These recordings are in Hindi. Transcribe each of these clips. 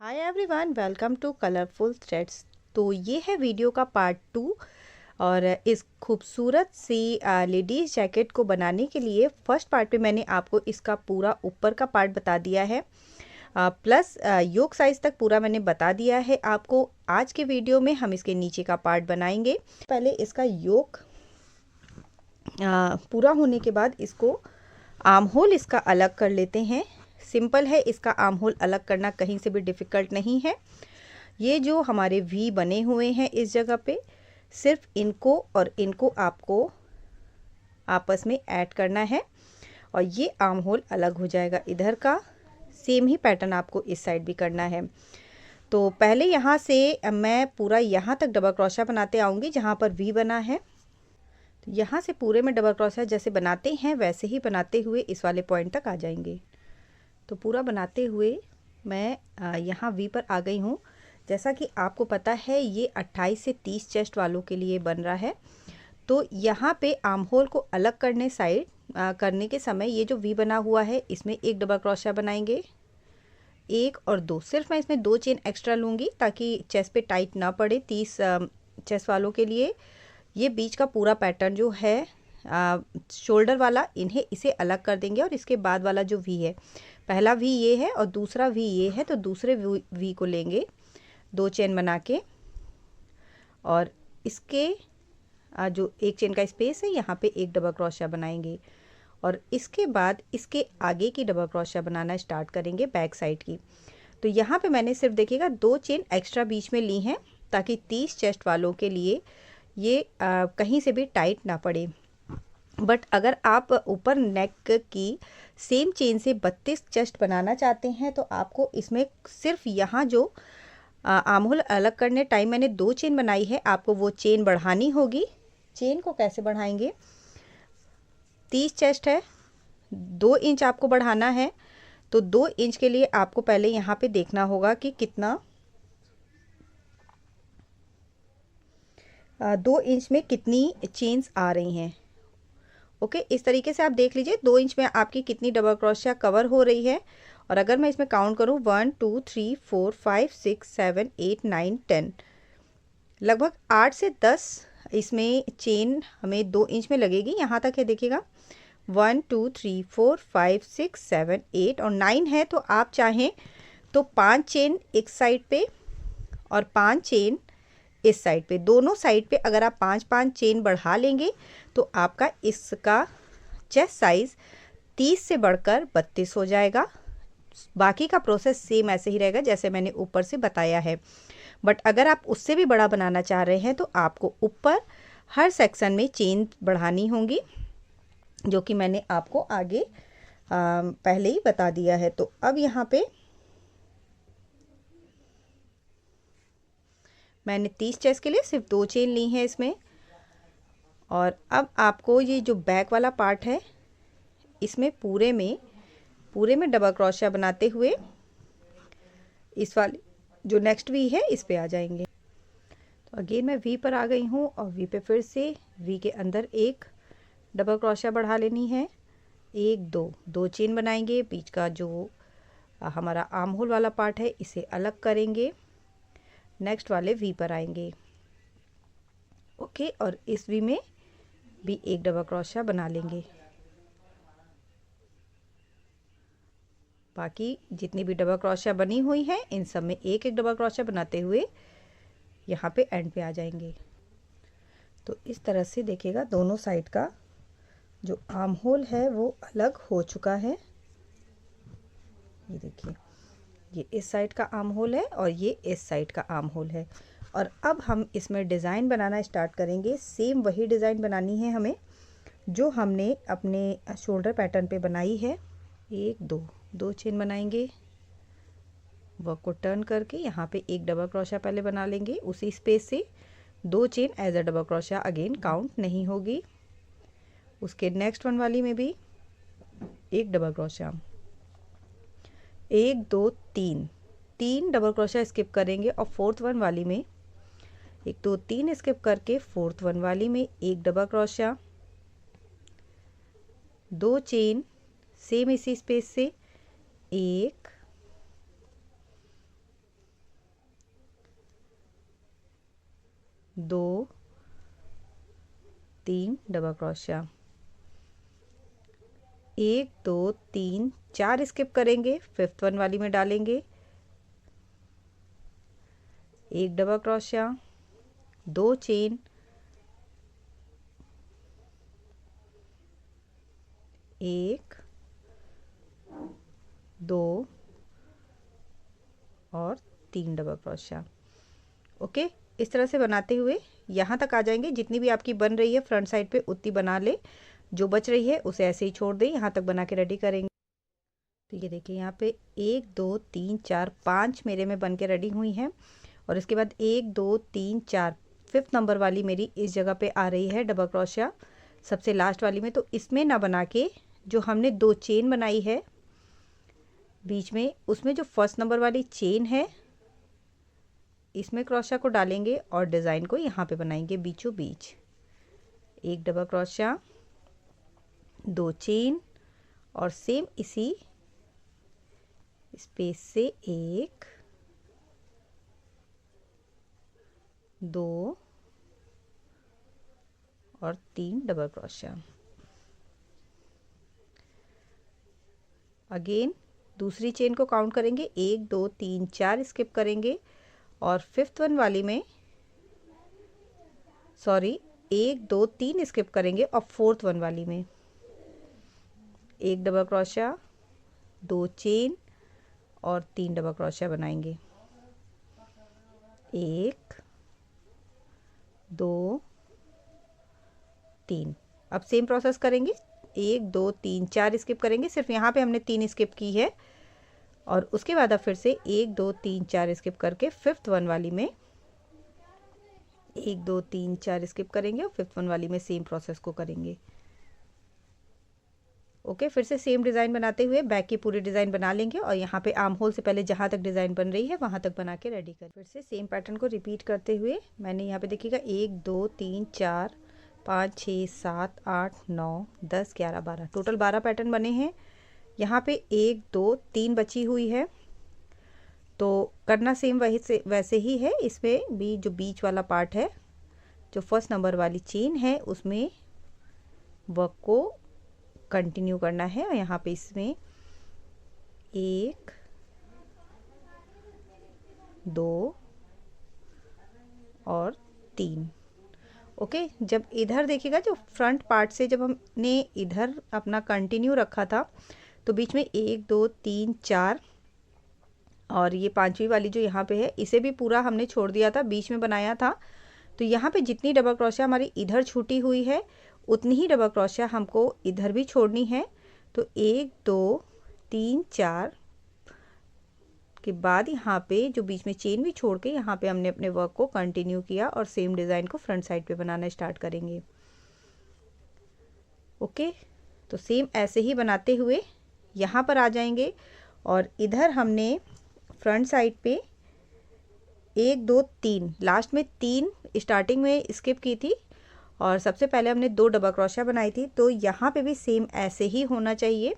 Hi everyone, welcome to colourful threads. तो ये है वीडियो का पार्ट 2। और इस खूबसूरत सी लेडीज़ जैकेट को बनाने के लिए फर्स्ट पार्ट में मैंने आपको इसका पूरा ऊपर का पार्ट बता दिया है, प्लस योक साइज़ तक पूरा मैंने बता दिया है आपको। आज के वीडियो में हम इसके नीचे का पार्ट बनाएंगे। पहले इसका योक पूरा होने के बाद इसको आर्म होल इसका अलग कर लेते हैं। सिंपल है, इसका आर्म होल अलग करना कहीं से भी डिफ़िकल्ट नहीं है। ये जो हमारे वी बने हुए हैं इस जगह पे, सिर्फ इनको और इनको आपको आपस में ऐड करना है और ये आर्म होल अलग हो जाएगा। इधर का सेम ही पैटर्न आपको इस साइड भी करना है। तो पहले यहाँ से मैं पूरा यहाँ तक डबल क्रोशा बनाते आऊँगी जहाँ पर वी बना है। तो यहाँ से पूरे में डबल क्रोशा जैसे बनाते हैं वैसे ही बनाते हुए इस वाले पॉइंट तक आ जाएंगे। तो पूरा बनाते हुए मैं यहाँ वी पर आ गई हूँ। जैसा कि आपको पता है ये 28 से 30 चेस्ट वालों के लिए बन रहा है। तो यहाँ पे आर्म होल को अलग करने के समय ये जो वी बना हुआ है इसमें एक डबल क्रोशा बनाएंगे, एक और दो। सिर्फ मैं इसमें 2 चेन एक्स्ट्रा लूँगी ताकि चेस्ट पे टाइट ना पड़े 30 चेस्ट वालों के लिए। ये बीच का पूरा पैटर्न जो है शोल्डर वाला, इसे अलग कर देंगे और इसके बाद वाला जो वी है, पहला वी ये है और दूसरा वी ये है, तो दूसरे वी को लेंगे 2 चेन बना के और इसके जो एक चेन का स्पेस है यहाँ पे एक डबल क्रोशा बनाएंगे और इसके बाद इसके आगे की डबल क्रोशा बनाना स्टार्ट करेंगे बैक साइड की। तो यहाँ पे मैंने सिर्फ देखिएगा 2 चेन एक्स्ट्रा बीच में ली हैं ताकि 30 चेस्ट वालों के लिए ये कहीं से भी टाइट ना पड़े। बट अगर आप ऊपर नेक की सेम चेन से 32 चेस्ट बनाना चाहते हैं तो आपको इसमें सिर्फ यहाँ जो आर्म होल अलग करने टाइम मैंने 2 चेन बनाई है, आपको वो चेन बढ़ानी होगी। चेन को कैसे बढ़ाएंगे, 30 चेस्ट है, 2 इंच आपको बढ़ाना है। तो 2 इंच के लिए आपको पहले यहाँ पे देखना होगा कि कितना 2 इंच में कितनी चेन्स आ रही हैं। ओके, इस तरीके से आप देख लीजिए 2 इंच में आपकी कितनी डबल क्रोशिया कवर हो रही है। और अगर मैं इसमें काउंट करूँ 1 2 3 4 5 6 7 8 9 10, लगभग 8 से 10 इसमें चेन हमें 2 इंच में लगेगी। यहाँ तक है, देखिएगा 1 2 3 4 5 6 7 8 और 9 है। तो आप चाहें तो 5 चेन एक साइड पे और 5 चेन इस साइड पे, दोनों साइड पे अगर आप 5-5 चेन बढ़ा लेंगे तो आपका इसका चेस्ट साइज़ 30 से बढ़कर 32 हो जाएगा। बाकी का प्रोसेस सेम ऐसे ही रहेगा जैसे मैंने ऊपर से बताया है। बट अगर आप उससे भी बड़ा बनाना चाह रहे हैं तो आपको ऊपर हर सेक्शन में चेन बढ़ानी होंगी, जो कि मैंने आपको आगे पहले ही बता दिया है। तो अब यहाँ पे मैंने 30 चेस्ट के लिए सिर्फ 2 चेन ली हैं इसमें। और अब आपको ये जो बैक वाला पार्ट है इसमें पूरे में डबल क्रोशिया बनाते हुए इस वाले जो नेक्स्ट वी है इस पे आ जाएंगे। तो अगेन मैं वी पर आ गई हूँ और वी पे फिर से वी के अंदर एक डबल क्रोशिया बढ़ा लेनी है, एक दो चेन बनाएंगे। बीच का जो हमारा आर्म होल वाला पार्ट है इसे अलग करेंगे, नेक्स्ट वाले वी पर आएंगे। ओके, और इस वी में भी एक डबल क्रोशिया बना लेंगे। बाकी जितनी भी डबल क्रोशिया बनी हुई हैं इन सब में एक एक डबल क्रोशिया बनाते हुए यहाँ पे एंड पे आ जाएंगे। तो इस तरह से देखिएगा दोनों साइड का जो आर्म होल है वो अलग हो चुका है। ये देखिए, ये इस साइड का आर्म होल है और ये इस साइड का आर्म होल है। और अब हम इसमें डिज़ाइन बनाना स्टार्ट करेंगे। सेम वही डिज़ाइन बनानी है हमें जो हमने अपने शोल्डर पैटर्न पे बनाई है। एक दो चेन बनाएंगे, वर्क को टर्न करके यहाँ पे एक डबल क्रोशिया पहले बना लेंगे, उसी स्पेस से 2 chain as a double crochet again count नहीं होगी। उसके नेक्स्ट वन वाली में भी एक double crochet, 1 2 3 double crochet skip करेंगे और फोर्थ वन वाली में 1 2 3 स्किप करके फोर्थ वन वाली में एक डबल क्रोशिया, 2 चेन सेम इसी स्पेस से, 1 2 3 डबल क्रोशिया, 1 2 3 4 स्किप करेंगे, फिफ्थ वन वाली में डालेंगे, 1 डबल क्रोशिया, 2 चेन, 1 2 और 3 डबल क्रोशिया। ओके, इस तरह से बनाते हुए यहाँ तक आ जाएंगे। जितनी भी आपकी बन रही है फ्रंट साइड पे उतनी बना ले, जो बच रही है उसे ऐसे ही छोड़ दें। यहाँ तक बना के रेडी करेंगे। तो ये देखिए यहाँ पे 1 2 3 4 5 मेरे में बन के रेडी हुई हैं, और इसके बाद 1 2 3 4 फिफ्थ नंबर वाली मेरी इस जगह पे आ रही है डबल क्रोशिया सबसे लास्ट वाली में। तो इसमें ना बना के जो हमने 2 चेन बनाई है बीच में, उसमें जो फर्स्ट नंबर वाली चेन है इसमें क्रोशिया को डालेंगे और डिज़ाइन को यहाँ पे बनाएंगे बीचों बीच। 1 डबल क्रोशिया, 2 चेन, और सेम इसी स्पेस से 1 2 और 3 डबल क्रोशिया। अगेन दूसरी चेन को काउंट करेंगे, 1 2 3 4 स्किप करेंगे, और फिफ्थ वन वाली में 1 2 3 स्किप करेंगे, और फोर्थ वन वाली में 1 डबल क्रोशिया, 2 चेन और 3 डबल क्रोशिया बनाएंगे। 1 2 3। अब सेम प्रोसेस करेंगे, 1 2 3 4 स्किप करेंगे, सिर्फ यहाँ पे हमने 3 स्किप की है, और उसके बाद अब फिर से 1 2 3 4 स्किप करके फिफ्थ वन वाली में 1 2 3 4 स्किप करेंगे, और फिफ्थ वन वाली में सेम प्रोसेस को करेंगे। ओके, फिर से सेम डिज़ाइन बनाते हुए बैक की पूरी डिज़ाइन बना लेंगे, और यहाँ पे आर्म होल से पहले जहाँ तक डिज़ाइन बन रही है वहाँ तक बना के रेडी कर। फिर से सेम पैटर्न को रिपीट करते हुए मैंने यहाँ पे देखिएगा 1 2 3 4 5 6 7 8 9 10 11 12 टोटल 12 पैटर्न बने हैं। यहाँ पे 1 2 3 बची हुई है, तो करना सेम वही से वैसे ही है। इसमें भी जो बीच वाला पार्ट है, जो फर्स्ट नंबर वाली चेन है, उसमें वर्क को कंटिन्यू करना है, और यहाँ पे इसमें 1 2 और 3। ओके, जब इधर देखिएगा जो फ्रंट पार्ट से जब हमने इधर अपना कंटिन्यू रखा था, तो बीच में 1 2 3 4 और ये पांचवी वाली जो यहाँ पे है इसे भी पूरा हमने छोड़ दिया था, बीच में बनाया था। तो यहाँ पे जितनी डबल क्रोशिया हमारी इधर छूटी हुई है उतनी ही डबल क्रोशिया हमको इधर भी छोड़नी है। तो 1 2 3 4 के बाद यहाँ पे जो बीच में चेन भी छोड़ के यहाँ पे हमने अपने वर्क को कंटिन्यू किया, और सेम डिज़ाइन को फ्रंट साइड पे बनाना स्टार्ट करेंगे। ओके, तो सेम ऐसे ही बनाते हुए यहाँ पर आ जाएंगे, और इधर हमने फ्रंट साइड पे 1 2 3 लास्ट में 3 स्टार्टिंग में स्किप की थी, और सबसे पहले हमने 2 डबल क्रोशिया बनाई थी। तो यहाँ पे भी सेम ऐसे ही होना चाहिए,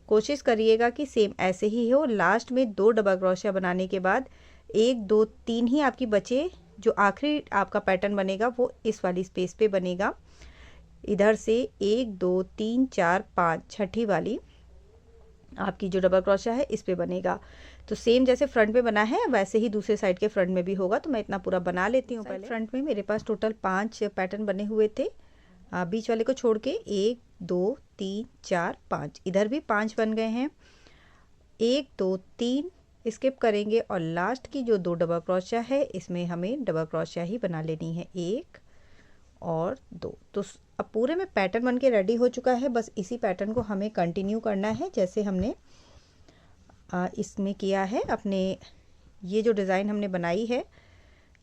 कोशिश करिएगा कि सेम ऐसे ही हो। लास्ट में 2 डबल क्रोशिया बनाने के बाद 1 2 3 ही आपकी बचे, जो आखिरी आपका पैटर्न बनेगा वो इस वाली स्पेस पे बनेगा। इधर से 1 2 3 4 5 छठी वाली आपकी जो डबल क्रोशिया है इस पे बनेगा। तो सेम जैसे फ्रंट में बना है वैसे ही दूसरे साइड के फ्रंट में भी होगा। तो मैं इतना पूरा बना लेती हूँ पहले। फ्रंट में मेरे पास टोटल 5 पैटर्न बने हुए थे, बीच वाले को छोड़ के 1 2 3 4 5, इधर भी 5 बन गए हैं। 1 2 3 स्किप करेंगे, और लास्ट की जो 2 डबल क्रोशिया है इसमें हमें डबल क्रोशिया ही बना लेनी है, 1 और 2। तो अब पूरे में पैटर्न बन के रेडी हो चुका है। बस इसी पैटर्न को हमें कंटिन्यू करना है जैसे हमने इसमें किया है। अपने ये जो डिज़ाइन हमने बनाई है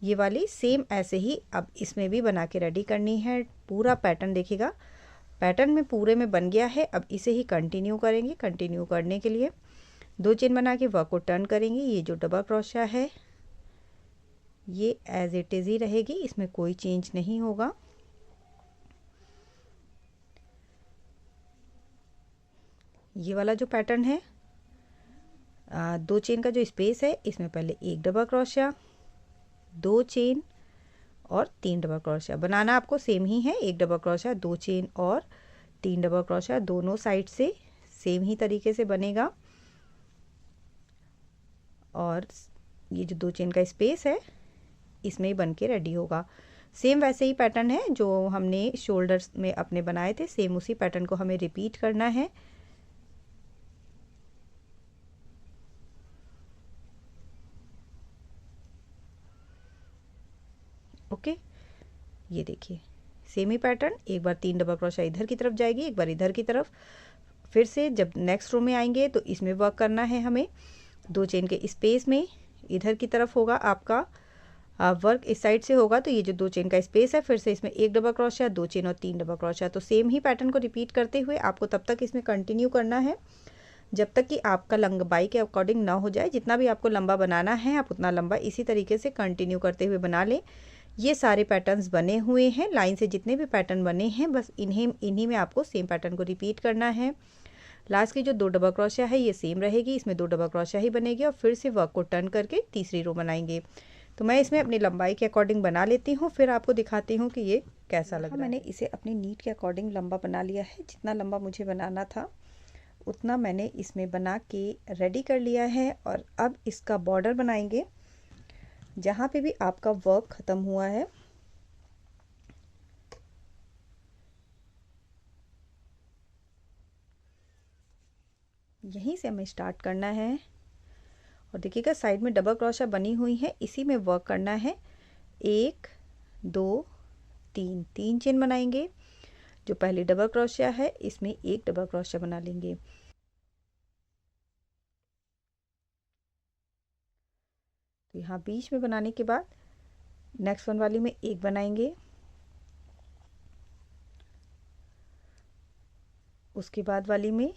ये वाली सेम ऐसे ही अब इसमें भी बना के रेडी करनी है। पूरा पैटर्न देखिएगा, पैटर्न में पूरे में बन गया है। अब इसे ही कंटिन्यू करेंगे। कंटिन्यू करने के लिए 2 चेन बना के वर्क को टर्न करेंगे। ये जो डबल क्रोशिया है ये एज इट इज़ ही रहेगी, इसमें कोई चेंज नहीं होगा। ये वाला जो पैटर्न है 2 चेन का जो स्पेस है इसमें पहले 1 डबल क्रोशिया, 2 चेन और 3 डबल क्रोशिया। बनाना आपको सेम ही है, 1 डबल क्रोशिया, 2 चेन और 3 डबल क्रोशिया, दोनों साइड से सेम ही तरीके से बनेगा। और ये जो 2 चेन का स्पेस है इसमें ही बन के रेडी होगा। सेम वैसे ही पैटर्न है जो हमने शोल्डर्स में अपने बनाए थे, सेम उसी पैटर्न को हमें रिपीट करना है। ओके, ये देखिए सेम ही पैटर्न, एक बार 3 डबल क्रोशिया इधर की तरफ जाएगी, एक बार इधर की तरफ। फिर से जब नेक्स्ट रो में आएंगे तो इसमें वर्क करना है हमें। 2 चेन के स्पेस में इधर की तरफ होगा आपका वर्क, इस साइड से होगा तो ये जो 2 चेन का स्पेस है, फिर से इसमें 1 डबल क्रोशिया, 2 चेन और 3 डबल क्रोशिया। तो सेम ही पैटर्न को रिपीट करते हुए आपको तब तक इसमें कंटिन्यू करना है जब तक कि आपका लंबाई के अकॉर्डिंग ना हो जाए। जितना भी आपको लंबा बनाना है आप उतना लंबा इसी तरीके से कंटिन्यू करते हुए बना लें। ये सारे पैटर्न्स बने हुए हैं, लाइन से जितने भी पैटर्न बने हैं बस इन्हीं में आपको सेम पैटर्न को रिपीट करना है। लास्ट की जो 2 डबल क्रोशिया है ये सेम रहेगी, इसमें 2 डबल क्रोशिया ही बनेगी और फिर से वर्क को टर्न करके तीसरी रो बनाएंगे। तो मैं इसमें अपनी लंबाई के अकॉर्डिंग बना लेती हूँ, फिर आपको दिखाती हूँ कि ये कैसा लग रहा है। मैंने इसे अपनी नीड के अकॉर्डिंग लंबा बना लिया है, जितना लंबा मुझे बनाना था उतना मैंने इसमें बना के रेडी कर लिया है। और अब इसका बॉर्डर बनाएंगे जहाँ पे भी आपका वर्क ख़त्म हुआ है। यहीं से हमें स्टार्ट करना है और देखिएगा साइड में डबल क्रोशिया बनी हुई है, इसी में वर्क करना है। 1 2 3 3 चेन बनाएंगे। जो पहली डबल क्रोशिया है इसमें 1 डबल क्रोशिया बना लेंगे। तो यहाँ बीच में बनाने के बाद नेक्स्ट वन वाली में 1 बनाएंगे, उसके बाद वाली में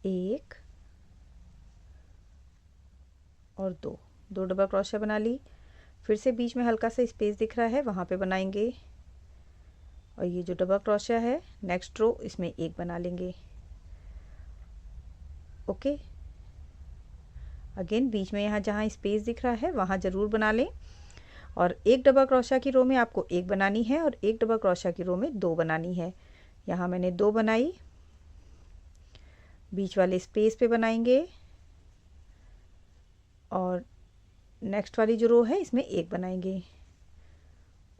1 और 2 डबल क्रोशिया बना ली। फिर से बीच में हल्का सा स्पेस दिख रहा है वहाँ पे बनाएंगे और ये जो डबल क्रोशिया है नेक्स्ट रो इसमें 1 बना लेंगे। ओके, अगेन बीच में यहाँ जहाँ स्पेस दिख रहा है वहाँ ज़रूर बना लें। और 1 डबल क्रोशिया की रो में आपको 1 बनानी है और 1 डबल क्रोशिया की रो में 2 बनानी है। यहाँ मैंने 2 बनाई, बीच वाले स्पेस पे बनाएंगे और नेक्स्ट वाली जो रो है इसमें 1 बनाएंगे।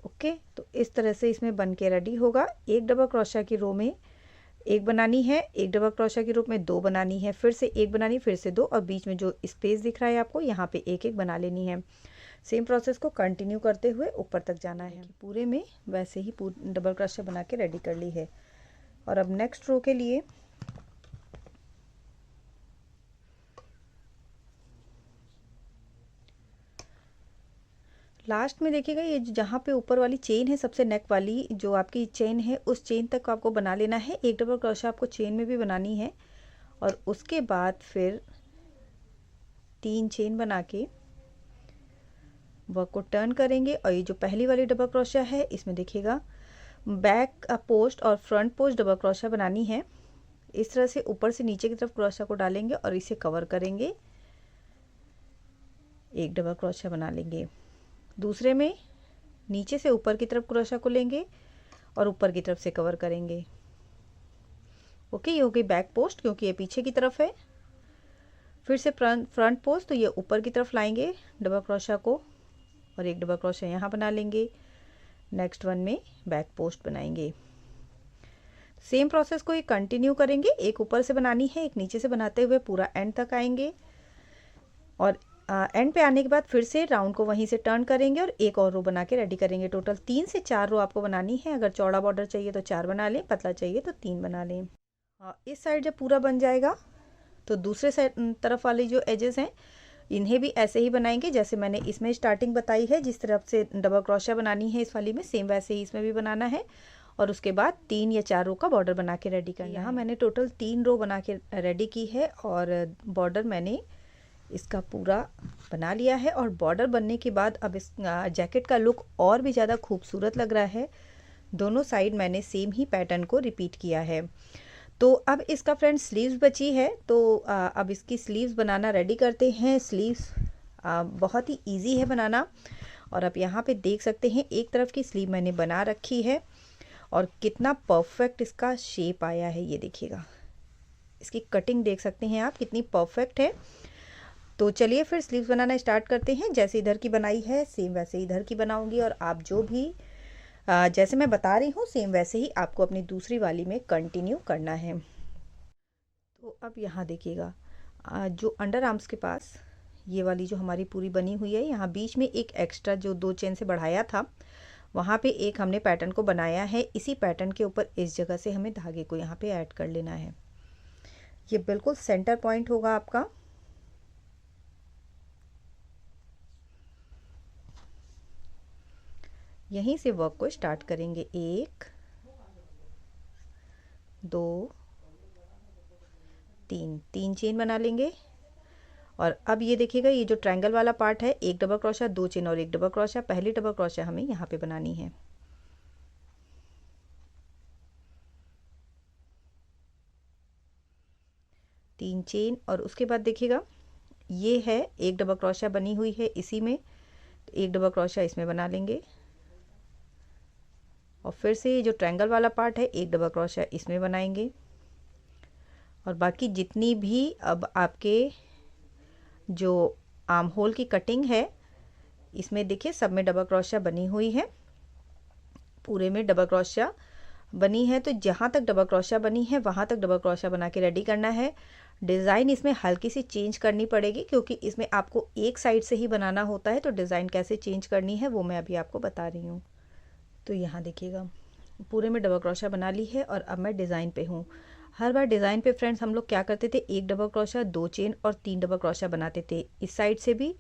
ओके, तो इस तरह से इसमें बन के रेडी होगा। 1 डबल क्रोशिया की रो में 1 बनानी है, 1 डबल क्रोशिया की रो में 2 बनानी है, फिर से 1 बनानी, फिर से 2 और बीच में जो स्पेस दिख रहा है आपको यहाँ पे 1 बना लेनी है। सेम प्रोसेस को कंटिन्यू करते हुए ऊपर तक जाना है। पूरे में वैसे ही डबल क्रोशिया बना के रेडी कर ली है। और अब नेक्स्ट रो के लिए लास्ट में देखिएगा ये जहाँ पे ऊपर वाली चेन है, सबसे नेक वाली जो आपकी चेन है उस चेन तक आपको बना लेना है। 1 डबल क्रोशिया आपको चेन में भी बनानी है और उसके बाद फिर 3 चेन बना के वर्क को टर्न करेंगे। और ये जो पहली वाली डबल क्रोशिया है इसमें देखिएगा बैक पोस्ट और फ्रंट पोस्ट डबल क्रोशिया बनानी है। इस तरह से ऊपर से नीचे की तरफ क्रोशिया को डालेंगे और इसे कवर करेंगे, 1 डबल क्रोशिया बना लेंगे। दूसरे में नीचे से ऊपर की तरफ क्रोशिया को लेंगे और ऊपर की तरफ से कवर करेंगे। ओके, ये हो गई बैक पोस्ट क्योंकि ये पीछे की तरफ है। फिर से फ्रंट पोस्ट, तो ये ऊपर की तरफ लाएंगे डबल क्रोशिया को और 1 डबल क्रोशिया यहाँ बना लेंगे। नेक्स्ट वन में बैक पोस्ट बनाएंगे। सेम प्रोसेस को ये कंटिन्यू करेंगे। एक ऊपर से बनानी है, एक नीचे से बनाते हुए पूरा एंड तक आएंगे और एंड पे आने के बाद फिर से राउंड को वहीं से टर्न करेंगे और एक और रो बना के रेडी करेंगे। टोटल 3 से 4 रो आपको बनानी है। अगर चौड़ा बॉर्डर चाहिए तो 4 बना लें, पतला चाहिए तो 3 बना लें। इस साइड जब पूरा बन जाएगा तो दूसरे साइड तरफ वाले जो एजेस हैं इन्हें भी ऐसे ही बनाएंगे जैसे मैंने इसमें स्टार्टिंग बताई है। जिस तरफ से डबल क्रोशिया बनानी है इस वाली में, सेम वैसे ही इसमें भी बनाना है और उसके बाद 3 या 4 रो का बॉर्डर बना के रेडी करना है। यहाँ मैंने टोटल 3 रो बना के रेडी की है और बॉर्डर मैंने इसका पूरा बना लिया है। और बॉर्डर बनने के बाद अब इस जैकेट का लुक और भी ज़्यादा खूबसूरत लग रहा है। दोनों साइड मैंने सेम ही पैटर्न को रिपीट किया है। तो अब इसका फ्रेंड स्लीव्स बची है, तो अब इसकी स्लीव्स बनाना रेडी करते हैं। स्लीव्स बहुत ही इजी है बनाना और आप यहाँ पे देख सकते हैं एक तरफ की स्लीव मैंने बना रखी है और कितना परफेक्ट इसका शेप आया है। ये देखिएगा, इसकी कटिंग देख सकते हैं आप कितनी परफेक्ट है। तो चलिए फिर स्लीव्स बनाना स्टार्ट करते हैं। जैसे इधर की बनाई है सेम वैसे इधर की बनाऊंगी, और आप जो भी जैसे मैं बता रही हूँ सेम वैसे ही आपको अपनी दूसरी वाली में कंटिन्यू करना है। तो अब यहाँ देखिएगा, जो अंडर आर्म्स के पास ये वाली जो हमारी पूरी बनी हुई है, यहाँ बीच में एक एक्स्ट्रा जो 2 चेन से बढ़ाया था वहाँ पे एक हमने पैटर्न को बनाया है। इसी पैटर्न के ऊपर इस जगह से हमें धागे को यहाँ पे ऐड कर लेना है। ये बिल्कुल सेंटर पॉइंट होगा आपका। यहीं से वर्क को स्टार्ट करेंगे। 1 2 3 चेन बना लेंगे। और अब ये देखिएगा, ये जो ट्रायंगल वाला पार्ट है, एक डबल क्रोशा, 2 चेन और एक डबल क्रोशा। पहली डबल क्रोशा हमें यहाँ पे बनानी है। तीन चेन, और उसके बाद देखिएगा ये है एक डबल क्रोशा बनी हुई है इसी में, तो एक डबल क्रोशा इसमें बना लेंगे। और फिर से जो ट्रायंगल वाला पार्ट है एक डबल क्रोशा इसमें बनाएंगे। और बाकी जितनी भी अब आपके जो आर्म होल की कटिंग है इसमें देखिए सब में डबल क्रोशा बनी हुई है, पूरे में डबल क्रोशा बनी है। तो जहाँ तक डबल क्रोशा बनी है वहाँ तक डबल क्रोशा बना के रेडी करना है। डिज़ाइन इसमें हल्की सी चेंज करनी पड़ेगी क्योंकि इसमें आपको एक साइड से ही बनाना होता है, तो डिज़ाइन कैसे चेंज करनी है वो मैं अभी आपको बता रही हूँ। तो यहाँ देखिएगा पूरे में डबल क्रोशा बना ली है और अब मैं डिज़ाइन पे हूँ। हर बार डिज़ाइन पे फ्रेंड्स हम लोग क्या करते थे, एक डबल क्रोशा, 2 चेन और 3 डबल क्रोशा बनाते थे, इस साइड से भी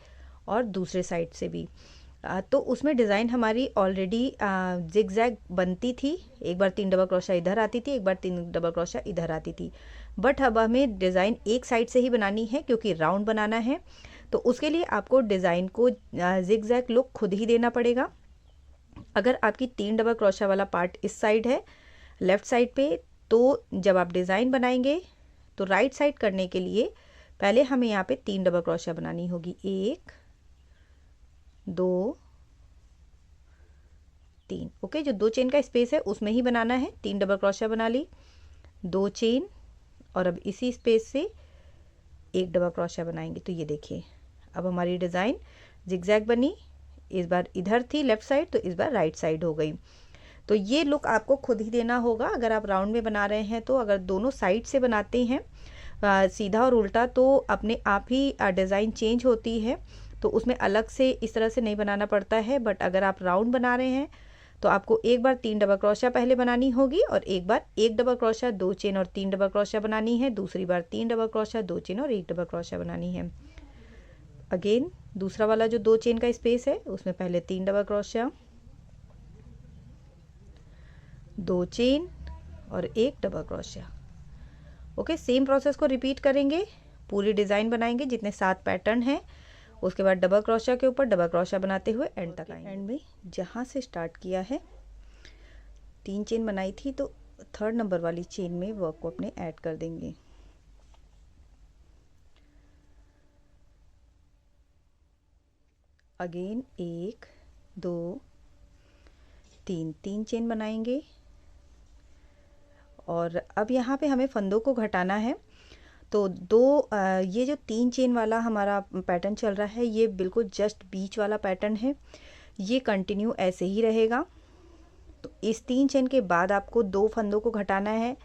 और दूसरे साइड से भी। तो उसमें डिज़ाइन हमारी ऑलरेडी जिगजैग बनती थी। एक बार 3 डबल क्रोशा इधर आती थी, एक बार 3 डबल क्रोशा इधर आती थी। बट अब हमें डिज़ाइन एक साइड से ही बनानी है क्योंकि राउंड बनाना है। तो उसके लिए आपको डिज़ाइन को जिगजैग लुक खुद ही देना पड़ेगा। अगर आपकी 3 डबल क्रोशा वाला पार्ट इस साइड है लेफ़्ट साइड पे, तो जब आप डिज़ाइन बनाएंगे तो राइट साइड करने के लिए पहले हमें यहाँ पे 3 डबल क्रोशा बनानी होगी। 1 2 3। ओके, जो 2 चेन का स्पेस है उसमें ही बनाना है। 3 डबल क्रोशा बना ली, 2 चेन, और अब इसी स्पेस से एक डबल क्रोशा बनाएंगे। तो ये देखिए अब हमारी डिज़ाइन जिगजैग बनी। इस बार इधर थी लेफ़्ट साइड, तो इस बार राइट साइड हो गई। तो ये लुक आपको खुद ही देना होगा अगर आप राउंड में बना रहे हैं। तो अगर दोनों साइड से बनाते हैं सीधा और उल्टा, तो अपने आप ही डिज़ाइन चेंज होती है, तो उसमें अलग से इस तरह से नहीं बनाना पड़ता है। बट अगर आप राउंड बना रहे हैं तो आपको एक बार 3 डबल क्रोशा पहले बनानी होगी, और एक बार एक डबल क्रोशा, 2 चेन और 3 डबल क्रोशा बनानी है। दूसरी बार 3 डबल क्रोशा, 2 चेन और एक डबल क्रोशा बनानी है। अगेन दूसरा वाला जो 2 चेन का स्पेस है उसमें पहले 3 डबल क्रोशा, 2 चेन और एक double crochet. Okay, same process को रिपीट करेंगे, पूरी डिज़ाइन बनाएंगे जितने 7 पैटर्न हैं। उसके बाद डबल क्रोशा के ऊपर डबल क्रोशा बनाते हुए एंड तक आएंगे। एंड में जहाँ से स्टार्ट किया है 3 चेन बनाई थी, तो 3rd नंबर वाली चेन में वर्क को अपने ऐड कर देंगे। अगेन 1 2 3 चेन बनाएंगे। और अब यहाँ पे हमें फंदों को घटाना है। तो ये जो 3 चेन वाला हमारा पैटर्न चल रहा है, ये बिल्कुल जस्ट बीच वाला पैटर्न है, ये कंटिन्यू ऐसे ही रहेगा। तो इस 3 चेन के बाद आपको 2 फंदों को घटाना है,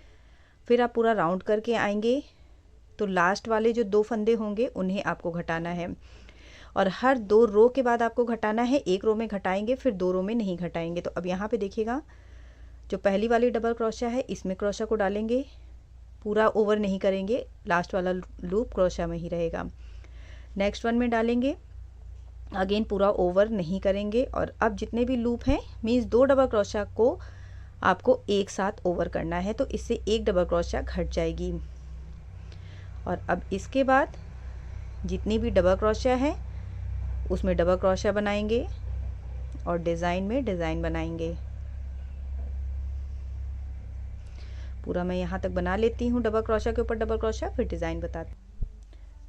फिर आप पूरा राउंड करके आएंगे, तो लास्ट वाले जो 2 फंदे होंगे उन्हें आपको घटाना है। और हर 2 रो के बाद आपको घटाना है। एक रो में घटाएंगे, फिर 2 रो में नहीं घटाएंगे। तो अब यहाँ पे देखिएगा, जो पहली वाली डबल क्रोशा है इसमें क्रोशा को डालेंगे, पूरा ओवर नहीं करेंगे, लास्ट वाला लूप क्रोशा में ही रहेगा। नेक्स्ट वन में डालेंगे, अगेन पूरा ओवर नहीं करेंगे। और अब जितने भी लूप हैं मीन्स 2 डबल क्रोशा को आपको एक साथ ओवर करना है, तो इससे एक डबल क्रोशा घट जाएगी। और अब इसके बाद जितनी भी डबल क्रोशा है उसमें डबल क्रोशा बनाएंगे और डिज़ाइन में डिज़ाइन बनाएंगे। पूरा मैं यहाँ तक बना लेती हूँ डबल क्रोशा के ऊपर डबल क्रोशा, फिर डिज़ाइन बताती हूँ।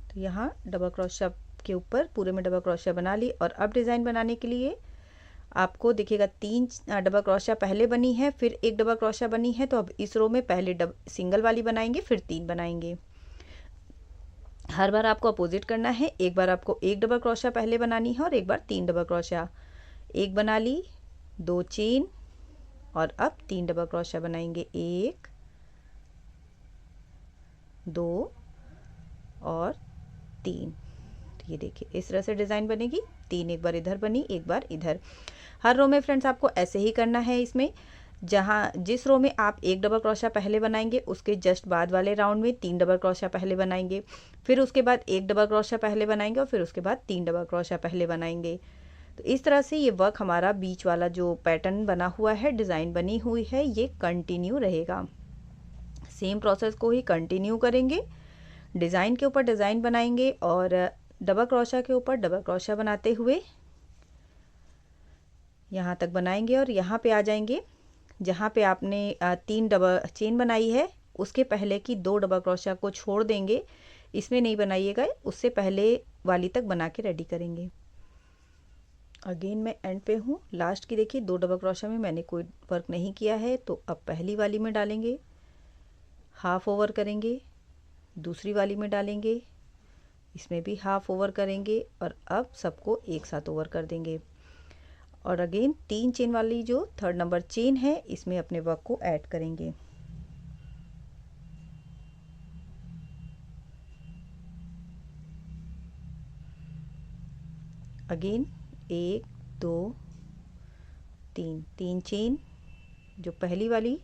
तो यहाँ डबल क्रोशा के ऊपर पूरे में डबल क्रोशा बना ली। और अब डिज़ाइन बनाने के लिए आपको दिखेगा 3 डबल क्रोशिया पहले बनी है, फिर एक डबल क्रोशिया बनी है। तो अब इस रो में पहले सिंगल वाली बनाएंगे, फिर 3 बनाएंगे। हर बार आपको अपोजिट करना है। एक बार आपको एक डबल क्रोशिया पहले बनानी है और एक बार 3 डबल क्रोशिया। एक बना ली, 2 चेन और अब 3 डबल क्रोशिया बनाएंगे, 1 2 और 3। ये देखिए इस तरह से डिज़ाइन बनेगी। 3 एक बार इधर बनी, एक बार इधर। हर रो में फ्रेंड्स आपको ऐसे ही करना है। इसमें जिस रो में आप एक डबल क्रोशिया पहले बनाएंगे उसके जस्ट बाद वाले राउंड में 3 डबल क्रोशिया पहले बनाएंगे, फिर उसके बाद एक डबल क्रोशिया पहले बनाएंगे और फिर उसके बाद 3 डबल क्रोशिया पहले बनाएंगे। तो इस तरह से ये वर्क हमारा बीच वाला जो पैटर्न बना हुआ है, डिज़ाइन बनी हुई है, ये कंटिन्यू रहेगा। सेम प्रोसेस को ही कंटिन्यू करेंगे। डिज़ाइन के ऊपर डिज़ाइन बनाएंगे और डबल क्रोशिया के ऊपर डबल क्रोशिया बनाते हुए यहाँ तक बनाएंगे और यहाँ पे आ जाएंगे। जहाँ पे आपने 3 डबल चेन बनाई है उसके पहले की 2 डबल क्रोशिया को छोड़ देंगे, इसमें नहीं बनाइएगा, उससे पहले वाली तक बना के रेडी करेंगे। अगेन मैं एंड पे हूँ, लास्ट की देखिए 2 डबल क्रोशिया में मैंने कोई वर्क नहीं किया है। तो अब पहली वाली में डालेंगे, हाफ ओवर करेंगे, दूसरी वाली में डालेंगे, इसमें भी हाफ ओवर करेंगे और अब सबको एक साथ ओवर कर देंगे। और अगेन 3 चेन वाली जो 3rd नंबर चेन है इसमें अपने वर्क को ऐड करेंगे। अगेन 1 2 3 चेन, जो पहली वाली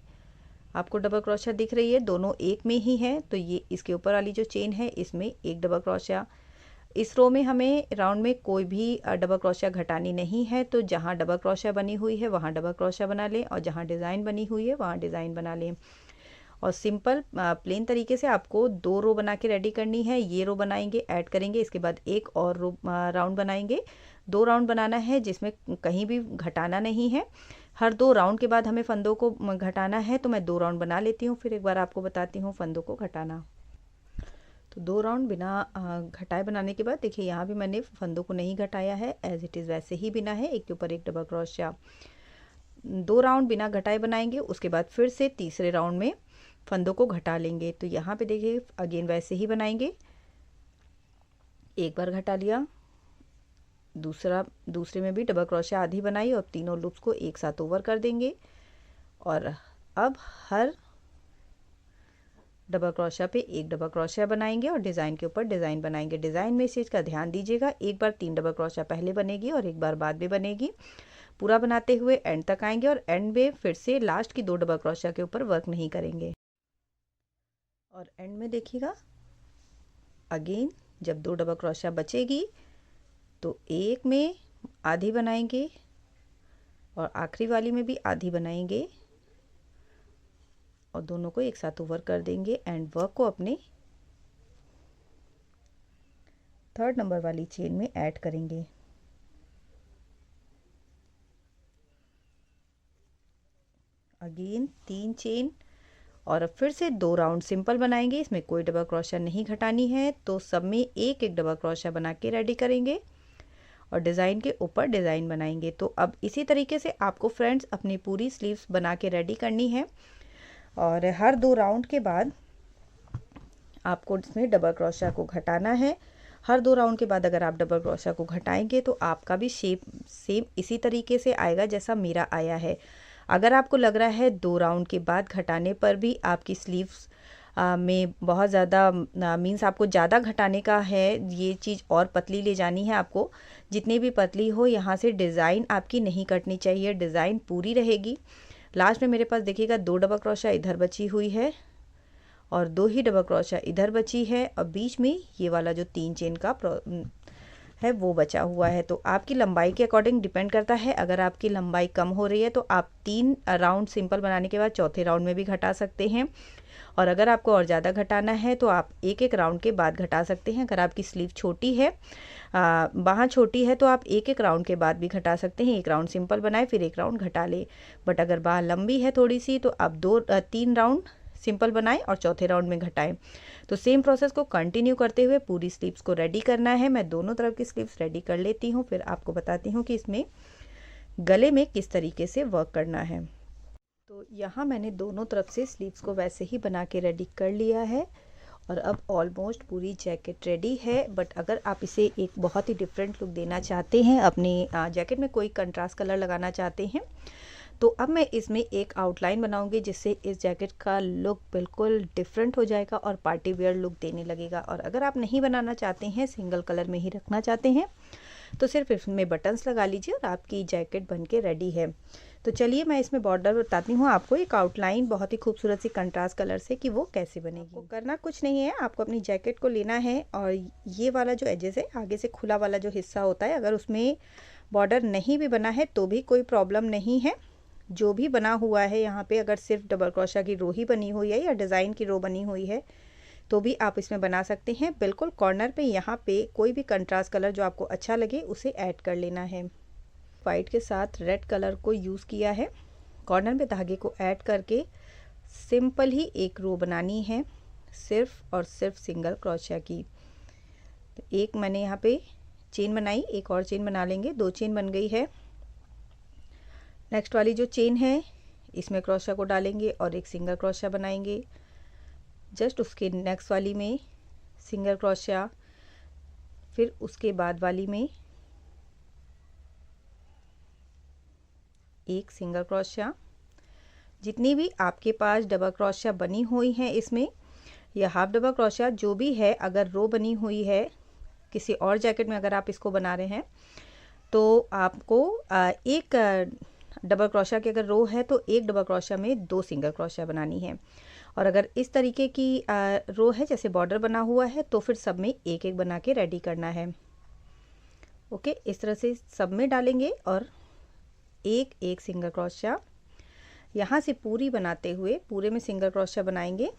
आपको डबल क्रोशिया दिख रही है दोनों एक में ही है, तो ये इसके ऊपर वाली जो चेन है इसमें एक डबल क्रोशिया। इस रो में हमें राउंड में कोई भी डबल क्रोशिया घटानी नहीं है, तो जहाँ डबल क्रोशिया बनी हुई है वहाँ डबल क्रोशिया बना लें और जहाँ डिज़ाइन बनी हुई है वहाँ डिज़ाइन बना लें। और सिंपल प्लेन तरीके से आपको 2 रो बना के रेडी करनी है। ये रो बनाएंगे, ऐड करेंगे, इसके बाद एक और रो राउंड बनाएंगे। 2 राउंड बनाना है जिसमें कहीं भी घटाना नहीं है। हर 2 राउंड के बाद हमें फंदों को घटाना है, तो मैं 2 राउंड बना लेती हूँ, फिर एक बार आपको बताती हूँ फंदों को घटाना। तो 2 राउंड बिना घटाए बनाने के बाद देखिए यहाँ भी मैंने फंदों को नहीं घटाया है, एज इट इज़ वैसे ही बिना है, एक के ऊपर एक डबल क्रोशिया। 2 राउंड बिना घटाए बनाएंगे, उसके बाद फिर से तीसरे राउंड में फंदों को घटा लेंगे। तो यहाँ पे देखिए अगेन वैसे ही बनाएंगे, एक बार घटा लिया, दूसरे में भी डबल क्रोशिया आधी बनाई और तीनों लूप्स को एक साथ ओवर कर देंगे। और अब हर डबल क्रोशिया पे एक डबल क्रोशिया बनाएंगे और डिज़ाइन के ऊपर डिज़ाइन बनाएंगे। डिज़ाइन में इस चीज़ का ध्यान दीजिएगा, एक बार 3 डबल क्रोशिया पहले बनेगी और एक बार बाद में बनेगी। पूरा बनाते हुए एंड तक आएंगे और एंड में फिर से लास्ट की 2 डबल क्रोशिया के ऊपर वर्क नहीं करेंगे। और एंड में देखिएगा अगेन जब 2 डबल क्रोशिया बचेगी तो एक में आधी बनाएंगे और आखिरी वाली में भी आधी बनाएंगे और दोनों को एक साथ ओवर कर देंगे एंड वर्क को अपने 3rd नंबर वाली चेन में ऐड करेंगे। अगेन 3 चेन और अब फिर से 2 राउंड सिंपल बनाएंगे, इसमें कोई डबल क्रोशिया नहीं घटानी है, तो सब में एक एक डबल क्रोशिया बना के रेडी करेंगे और डिज़ाइन के ऊपर डिज़ाइन बनाएंगे। तो अब इसी तरीके से आपको फ्रेंड्स अपनी पूरी स्लीव्स बना के रेडी करनी है और हर 2 राउंड के बाद आपको इसमें डबल क्रोशिया को घटाना है। हर 2 राउंड के बाद अगर आप डबल क्रोशिया को घटाएंगे तो आपका भी शेप सेम इसी तरीके से आएगा जैसा मेरा आया है। अगर आपको लग रहा है 2 राउंड के बाद घटाने पर भी आपकी स्लीव्स में बहुत ज़्यादा मीन्स आपको ज़्यादा घटाने का है, ये चीज़ और पतली ले जानी है आपको, जितनी भी पतली हो यहाँ से डिज़ाइन आपकी नहीं कटनी चाहिए, डिज़ाइन पूरी रहेगी। लास्ट में मेरे पास देखिएगा 2 डबल क्रोशिया इधर बची हुई है और 2 ही डबल क्रोशिया इधर बची है और बीच में ये वाला जो 3 चेन का है वो बचा हुआ है। तो आपकी लंबाई के अकॉर्डिंग डिपेंड करता है। अगर आपकी लंबाई कम हो रही है तो आप 3 राउंड सिंपल बनाने के बाद चौथे राउंड में भी घटा सकते हैं और अगर आपको और ज़्यादा घटाना है तो आप एक एक राउंड के बाद घटा सकते हैं। अगर आपकी स्लीव छोटी है, बाहाँ छोटी है, तो आप एक एक राउंड के बाद भी घटा सकते हैं। एक राउंड सिंपल बनाए फिर एक राउंड घटा ले। बट अगर बाँह लंबी है थोड़ी सी तो आप 3 राउंड सिंपल बनाएं और चौथे राउंड में घटाएं। तो सेम प्रोसेस को कंटिन्यू करते हुए पूरी स्लीव्स को रेडी करना है। मैं दोनों तरफ की स्लीव्स रेडी कर लेती हूँ, फिर आपको बताती हूँ कि इसमें गले में किस तरीके से वर्क करना है। तो यहाँ मैंने दोनों तरफ से स्लीव्स को वैसे ही बना के रेडी कर लिया है और अब ऑलमोस्ट पूरी जैकेट रेडी है। बट अगर आप इसे एक बहुत ही डिफरेंट लुक देना चाहते हैं, अपनी जैकेट में कोई कंट्रास्ट कलर लगाना चाहते हैं, तो अब मैं इसमें एक आउटलाइन बनाऊंगी जिससे इस जैकेट का लुक बिल्कुल डिफरेंट हो जाएगा और पार्टी वेयर लुक देने लगेगा। और अगर आप नहीं बनाना चाहते हैं, सिंगल कलर में ही रखना चाहते हैं, तो सिर्फ इसमें बटन्स लगा लीजिए और आपकी जैकेट बनके रेडी है। तो चलिए मैं इसमें बॉर्डर बताती हूँ आपको, एक आउटलाइन बहुत ही खूबसूरत सी कंट्रास्ट कलर से कि वो कैसे बनेगी। आपको करना कुछ नहीं है, आपको अपनी जैकेट को लेना है और ये वाला जो एजेस है, आगे से खुला वाला जो हिस्सा होता है, अगर उसमें बॉर्डर नहीं भी बना है तो भी कोई प्रॉब्लम नहीं है। जो भी बना हुआ है यहाँ पे, अगर सिर्फ डबल क्रोशा की रो ही बनी हुई है या डिज़ाइन की रो बनी हुई है तो भी आप इसमें बना सकते हैं। बिल्कुल कॉर्नर पे यहाँ पे कोई भी कंट्रास्ट कलर जो आपको अच्छा लगे उसे ऐड कर लेना है। वाइट के साथ रेड कलर को यूज़ किया है। कॉर्नर पे धागे को ऐड करके सिंपल ही एक रो बनानी है, सिर्फ और सिर्फ सिंगल क्रोशा की। तो एक मैंने यहाँ पे चेन बनाई, एक और चेन बना लेंगे, 2 चेन बन गई है। नेक्स्ट वाली जो चेन है इसमें क्रोशा को डालेंगे और एक सिंगल क्रोशा बनाएंगे। जस्ट उसके नेक्स्ट वाली में सिंगल क्रोशा, फिर उसके बाद वाली में एक सिंगल क्रोशा। जितनी भी आपके पास डबल क्रोशा बनी हुई हैं इसमें, या हाफ डबल क्रोशा जो भी है, अगर रो बनी हुई है किसी और जैकेट में, अगर आप इसको बना रहे हैं तो आपको एक डबल क्रोशा की अगर रो है तो एक डबल क्रोशा में 2 सिंगल क्रोशा बनानी है। और अगर इस तरीके की रो है जैसे बॉर्डर बना हुआ है तो फिर सब में एक एक बना के रेडी करना है। ओके, इस तरह से सब में डालेंगे और एक एक सिंगल क्रोशा यहाँ से पूरी बनाते हुए पूरे में सिंगल क्रोशा बनाएंगे।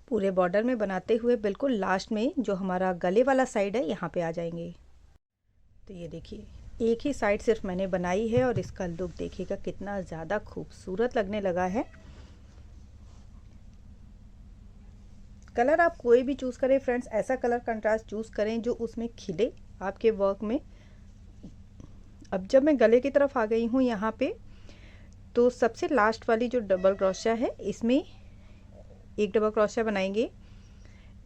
पूरे बॉर्डर में बनाते हुए बिल्कुल लास्ट में जो हमारा गले वाला साइड है यहाँ पे आ जाएंगे। तो ये देखिए, एक ही साइड सिर्फ मैंने बनाई है और इसका लुक देखिएगा कितना ज़्यादा खूबसूरत लगने लगा है। कलर आप कोई भी चूज़ करें फ्रेंड्स, ऐसा कलर कंट्रास्ट चूज़ करें जो उसमें खिले आपके वर्क में। अब जब मैं गले की तरफ आ गई हूँ यहाँ पे, तो सबसे लास्ट वाली जो डबल क्रोशा है इसमें एक डबल क्रोशा बनाएंगे,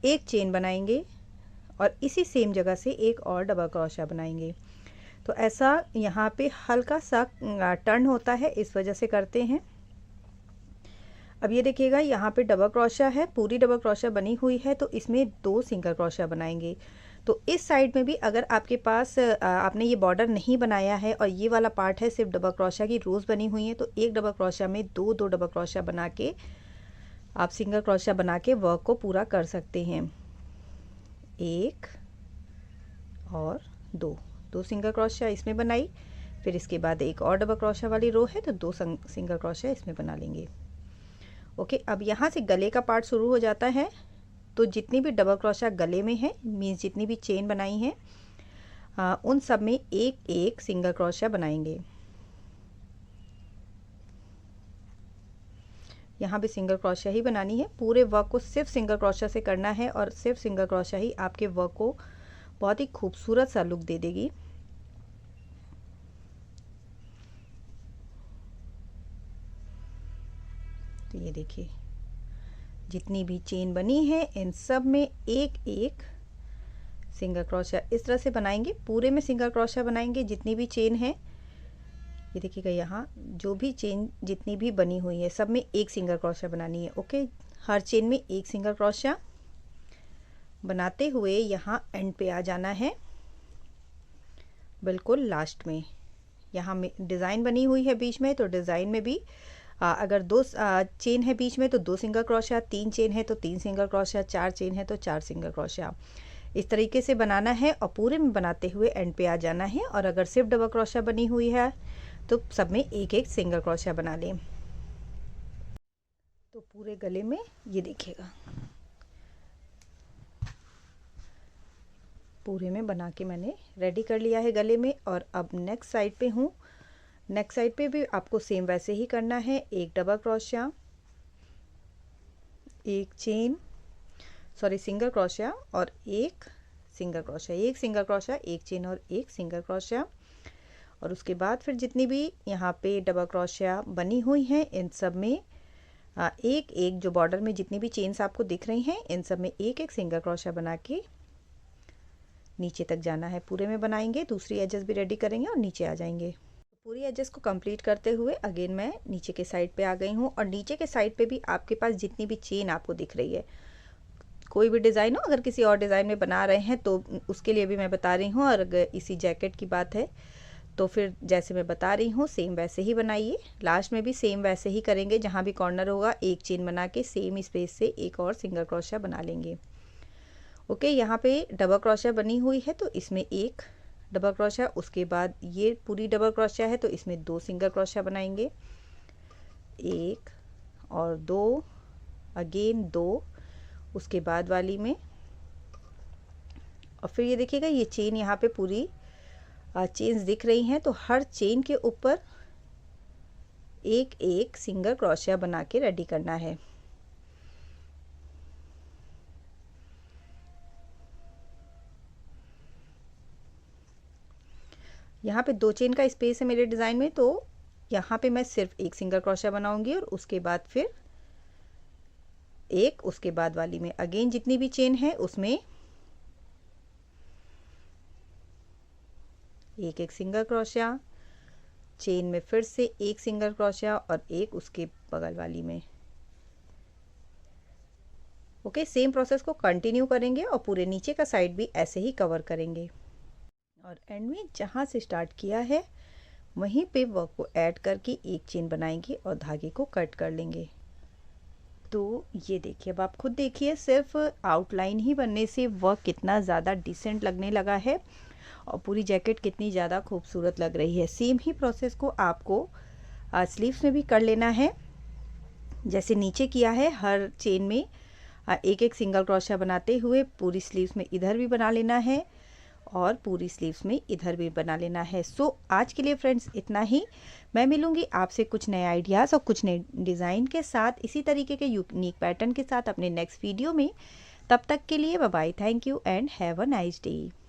एक चेन बनाएंगे और इसी सेम जगह से एक और डबल क्रोशा बनाएंगे। तो ऐसा यहाँ पे हल्का सा टर्न होता है, इस वजह से करते हैं। अब ये देखिएगा यहाँ पे डबल क्रोशा है, पूरी डबल क्रोशा बनी हुई है, तो इसमें 2 सिंगल क्रोशा बनाएंगे। तो इस साइड में भी अगर आपके पास आपने ये बॉर्डर नहीं बनाया है और ये वाला पार्ट है सिर्फ डबल क्रोशा की रोज़ बनी हुई है, तो एक डबल क्रोशा में 2 डबल क्रोशा बना के आप सिंगल क्रोशा बना के वर्क को पूरा कर सकते हैं। 1 और 2 सिंगल क्रोशा इसमें बनाई, फिर इसके बाद एक और डबल क्रोशा वाली रो है तो 2 सिंगल क्रोशा इसमें बना लेंगे। ओके, अब यहाँ से गले का पार्ट शुरू हो जाता है। तो जितनी भी डबल क्रोशा गले में है, मीन्स जितनी भी चेन बनाई है, उन सब में एक एक सिंगल क्रोशा बनाएंगे। यहाँ भी सिंगल क्रोशा ही बनानी है। पूरे वर्क को सिर्फ सिंगल क्रोशा से करना है और सिर्फ सिंगल क्रोशा ही आपके वर्क को बहुत ही खूबसूरत सा लुक दे देगी। तो ये देखिए, जितनी भी चेन बनी है इन सब में एक एक सिंगल क्रोशा इस तरह से बनाएंगे। पूरे में सिंगल क्रोशा बनाएंगे जितनी भी चेन है। ये देखिएगा, यहाँ जो भी चेन जितनी भी बनी हुई है सब में एक सिंगल क्रोशा बनानी है। ओके, हर चेन में एक सिंगल क्रोशा बनाते हुए यहाँ एंड पे आ जाना है, बिल्कुल लास्ट में। यहाँ में डिज़ाइन बनी हुई है बीच में, तो डिज़ाइन में भी अगर 2 चेन है बीच में तो 2 सिंगल क्रोशा, 3 चेन है तो 3 सिंगल क्रोशा, 4 चेन है तो 4 सिंगल क्रोशा। इस तरीके से बनाना है और पूरे में बनाते हुए एंड पे आ जाना है। और अगर सिर्फ डबल क्रोशा बनी हुई है तो सब में एक एक सिंगल क्रोशा बना लें। तो पूरे गले में ये देखिएगा, पूरे में बना के मैंने रेडी कर लिया है गले में। और अब नेक्स्ट साइड पे हूँ। नेक्स्ट साइड पे भी आपको सेम वैसे ही करना है। एक डबल क्रोशा, एक चेन, सॉरी सिंगल क्रोशा और एक सिंगल क्रोशा, एक सिंगल क्रोशा, एक चेन और एक सिंगल क्रोशा। और उसके बाद फिर जितनी भी यहाँ पे डबल क्रोशिया बनी हुई हैं इन सब में एक एक जो बॉर्डर में जितनी भी चेन्स आपको दिख रही हैं इन सब में एक एक सिंगल क्रोशिया बना के नीचे तक जाना है। पूरे में बनाएंगे, दूसरी एजेस भी रेडी करेंगे और नीचे आ जाएंगे। पूरी एजेस को कंप्लीट करते हुए अगेन मैं नीचे के साइड पे आ गई हूँ और नीचे के साइड पे भी आपके पास जितनी भी चेन आपको दिख रही है, कोई भी डिज़ाइन हो, अगर किसी और डिज़ाइन में बना रहे हैं तो उसके लिए भी मैं बता रही हूँ। और अगर इसी जैकेट की बात है तो फिर जैसे मैं बता रही हूँ सेम वैसे ही बनाइए। लास्ट में भी सेम वैसे ही करेंगे, जहाँ भी कॉर्नर होगा एक चेन बना के सेम स्पेस से एक और सिंगल क्रोशिया बना लेंगे। ओके, यहाँ पे डबल क्रोशिया बनी हुई है तो इसमें एक डबल क्रोशिया, उसके बाद ये पूरी डबल क्रोशिया है तो इसमें दो सिंगल क्रोशिया बनाएंगे, एक और दो, अगेन दो, उसके बाद वाली में। और फिर ये देखिएगा ये चेन यहाँ पे पूरी चेन्स दिख रही हैं तो हर चेन के ऊपर एक एक सिंगल क्रोशिया बना के रेडी करना है। यहाँ पे दो चेन का स्पेस है मेरे डिज़ाइन में तो यहाँ पे मैं सिर्फ एक सिंगल क्रोशिया बनाऊंगी और उसके बाद फिर एक, उसके बाद वाली में अगेन जितनी भी चेन है उसमें एक एक सिंगल क्रोशिया, चेन में फिर से एक सिंगल क्रोशिया और एक उसके बगल वाली में। ओके, सेम प्रोसेस को कंटिन्यू करेंगे और पूरे नीचे का साइड भी ऐसे ही कवर करेंगे और एंड में जहाँ से स्टार्ट किया है वहीं पे वर्क को ऐड करके एक चेन बनाएंगे और धागे को कट कर लेंगे। तो ये देखिए, अब आप खुद देखिए सिर्फ आउटलाइन ही बनने से वर्क कितना ज़्यादा डिसेंट लगने लगा है और पूरी जैकेट कितनी ज़्यादा खूबसूरत लग रही है। सेम ही प्रोसेस को आपको स्लीव्स में भी कर लेना है। जैसे नीचे किया है हर चेन में एक एक सिंगल क्रोशिया बनाते हुए पूरी स्लीव्स में इधर भी बना लेना है और पूरी स्लीव्स में इधर भी बना लेना है। सो आज के लिए फ्रेंड्स इतना ही। मैं मिलूंगी आपसे कुछ नए आइडियाज़ और कुछ नए डिज़ाइन के साथ, इसी तरीके के यूनिक पैटर्न के साथ अपने नेक्स्ट वीडियो में। तब तक के लिए bye bye, thank you and have a nice day.